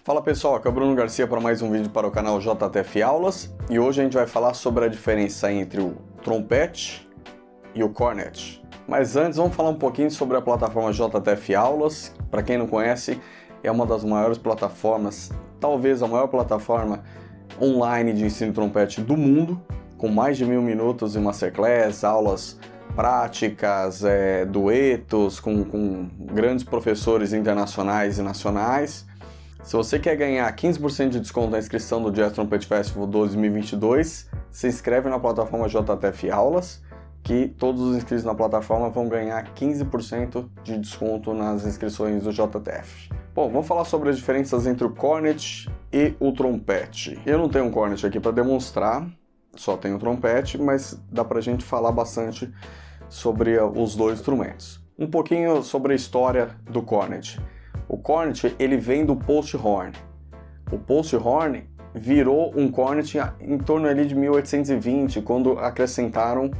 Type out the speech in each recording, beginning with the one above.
Fala pessoal, aqui é o Bruno Garcia para mais um vídeo para o canal JTF Aulas e hoje a gente vai falar sobre a diferença entre o trompete e o cornet. Mas antes vamos falar um pouquinho sobre a plataforma JTF Aulas. Para quem não conhece, é uma das maiores plataformas, talvez a maior plataforma online de ensino de trompete do mundo, com mais de 1000 minutos de masterclass, aulas práticas, duetos com grandes professores internacionais e nacionais. Se você quer ganhar 15% de desconto na inscrição do Jazz Trumpet Festival 2022, se inscreve na plataforma JTF Aulas, que todos os inscritos na plataforma vão ganhar 15% de desconto nas inscrições do JTF. Bom, vamos falar sobre as diferenças entre o cornet e o trompete. Eu não tenho um cornet aqui para demonstrar, só tenho o trompete, mas dá pra gente falar bastante sobre os dois instrumentos. Um pouquinho sobre a história do cornet. O cornet, ele vem do post horn. O post horn virou um cornet em torno ali de 1820, quando acrescentaram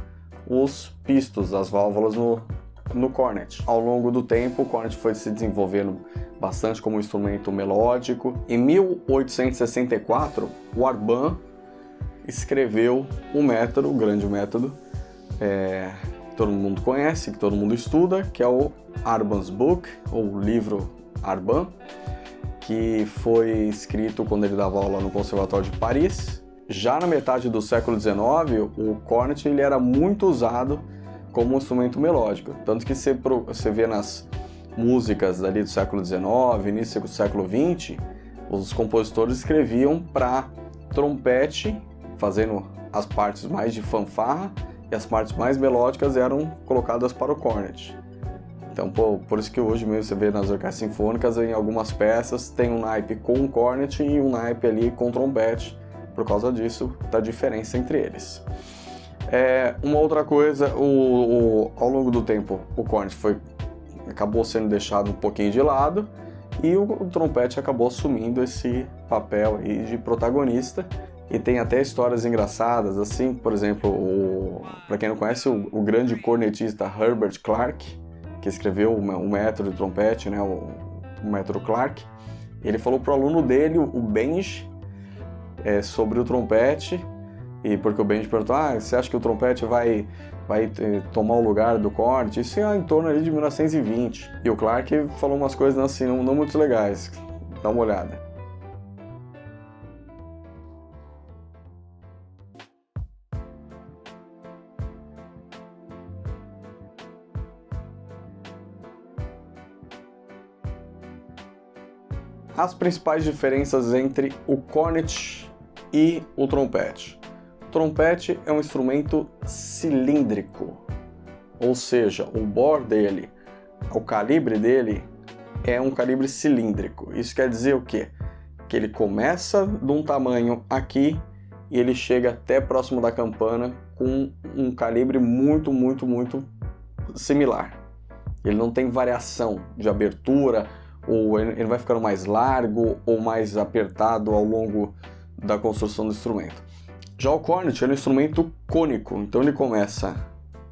os pistos, as válvulas no cornet. Ao longo do tempo, o cornet foi se desenvolvendo bastante como um instrumento melódico. Em 1864, o Arban escreveu um método, o grande método, que todo mundo conhece, que todo mundo estuda, que é o Arban's Book, ou livro Arban, que foi escrito quando ele dava aula no Conservatório de Paris. Já na metade do século XIX, o cornet ele era muito usado como um instrumento melódico, tanto que você vê nas músicas dali do século XIX, início do século XX, os compositores escreviam para trompete, fazendo as partes mais de fanfarra, e as partes mais melódicas eram colocadas para o cornet. Então, por isso que hoje mesmo você vê nas orquestras sinfônicas, em algumas peças, tem um naipe com cornet e um naipe ali com trompete, por causa disso, da diferença entre eles. Uma outra coisa, ao longo do tempo, o cornet acabou sendo deixado um pouquinho de lado, e o trompete acabou assumindo esse papel aí de protagonista. E tem até histórias engraçadas, assim, por exemplo, para quem não conhece, o grande cornetista Herbert Clark, que escreveu o método de trompete, né, o método Clark, ele falou para o aluno dele, o Benj, sobre o trompete, e porque o Benj perguntou, você acha que o trompete vai tomar o lugar do cornet? Isso é em torno ali de 1920. E o Clark falou umas coisas assim, não muito legais. Dá uma olhada. As principais diferenças entre o cornet e o trompete. O trompete é um instrumento cilíndrico, ou seja, o bore dele, o calibre dele é um calibre cilíndrico. Isso quer dizer o quê? Que ele começa de um tamanho aqui e ele chega até próximo da campana com um calibre muito, muito, muito similar. Ele não tem variação de abertura, ou ele vai ficando mais largo ou mais apertado ao longo da construção do instrumento. Já o cornet é um instrumento cônico, então ele começa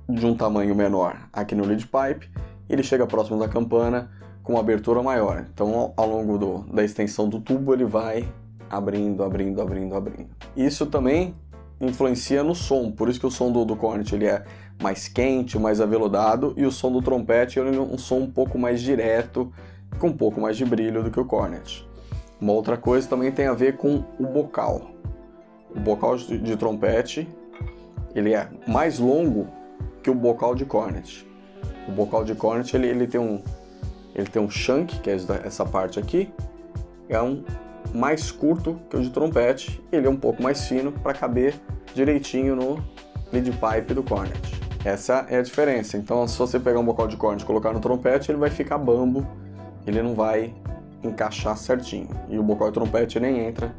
de um tamanho menor aqui no lead pipe e ele chega próximo da campana com uma abertura maior. Então ao longo da extensão do tubo ele vai abrindo, abrindo, abrindo, abrindo. Isso também influencia no som, por isso que o som do cornet ele é mais quente, mais aveludado, e o som do trompete ele é um som um pouco mais direto, com um pouco mais de brilho do que o cornet. Uma outra coisa também tem a ver com o bocal. O bocal de trompete ele é mais longo que o bocal de cornet. O bocal de cornet ele tem um shank, que é essa parte aqui, é mais curto que o de trompete, ele é um pouco mais fino para caber direitinho no lead pipe do cornet. Essa é a diferença. Então, se você pegar um bocal de cornet e colocar no trompete, ele vai ficar bambo, ele não vai encaixar certinho. E o bocal de trompete nem entra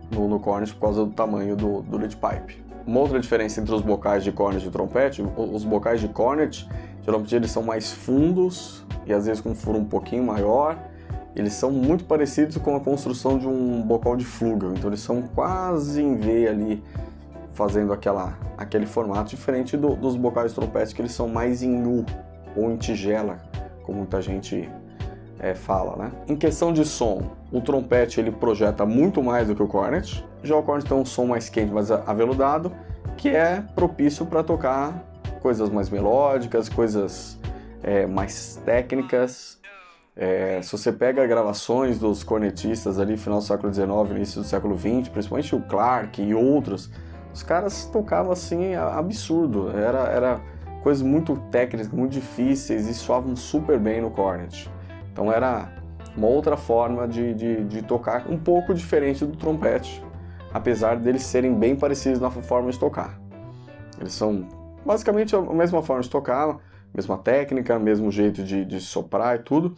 no cornet por causa do tamanho do lead pipe. Uma outra diferença entre os bocais de cornet e trompete, os bocais de cornet, geralmente eles são mais fundos e às vezes com um furo um pouquinho maior. Eles são muito parecidos com a construção de um bocal de flugel, então eles são quase em V ali, fazendo aquele formato diferente dos bocais de trompete, que eles são mais em U ou em tigela, como muita gente fala, né? Em questão de som, o trompete ele projeta muito mais do que o cornet. Já o cornet tem um som mais quente, mais aveludado, que é propício para tocar coisas mais melódicas, coisas mais técnicas. Se você pega gravações dos cornetistas ali, final do século XIX, início do século XX, principalmente o Clark e outros, os caras tocavam assim, absurdo. Era coisas muito técnicas, muito difíceis e soavam super bem no cornet. Então era uma outra forma de tocar, um pouco diferente do trompete, apesar deles serem bem parecidos na forma de tocar. Eles são basicamente a mesma forma de tocar, mesma técnica, mesmo jeito de soprar e tudo,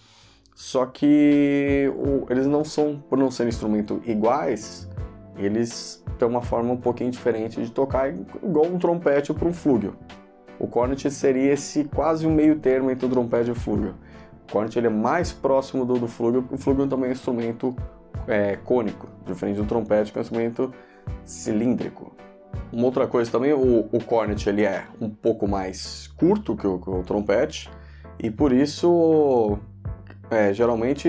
só que eles não são, por não serem instrumentos iguais, eles têm uma forma um pouquinho diferente de tocar, igual um trompete para um flúgel. O cornet seria quase um meio termo entre o trompete e o flúgel. O cornet ele é mais próximo do flúgel, porque o flúgel também é um instrumento cônico, diferente do trompete, que é um instrumento cilíndrico. Uma outra coisa também, o cornet ele é um pouco mais curto que o trompete, e por isso geralmente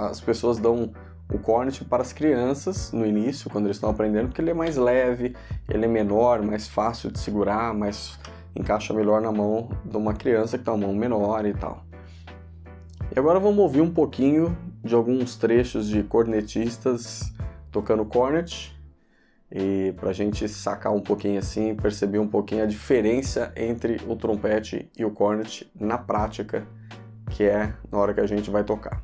as pessoas dão o cornet para as crianças no início, quando eles estão aprendendo, porque ele é mais leve, ele é menor, mais fácil de segurar, encaixa melhor na mão de uma criança que tem uma mão menor e tal. E agora vamos ouvir um pouquinho de alguns trechos de cornetistas tocando cornet, e pra gente sacar um pouquinho assim, perceber um pouquinho a diferença entre o trompete e o cornet na prática, que é na hora que a gente vai tocar.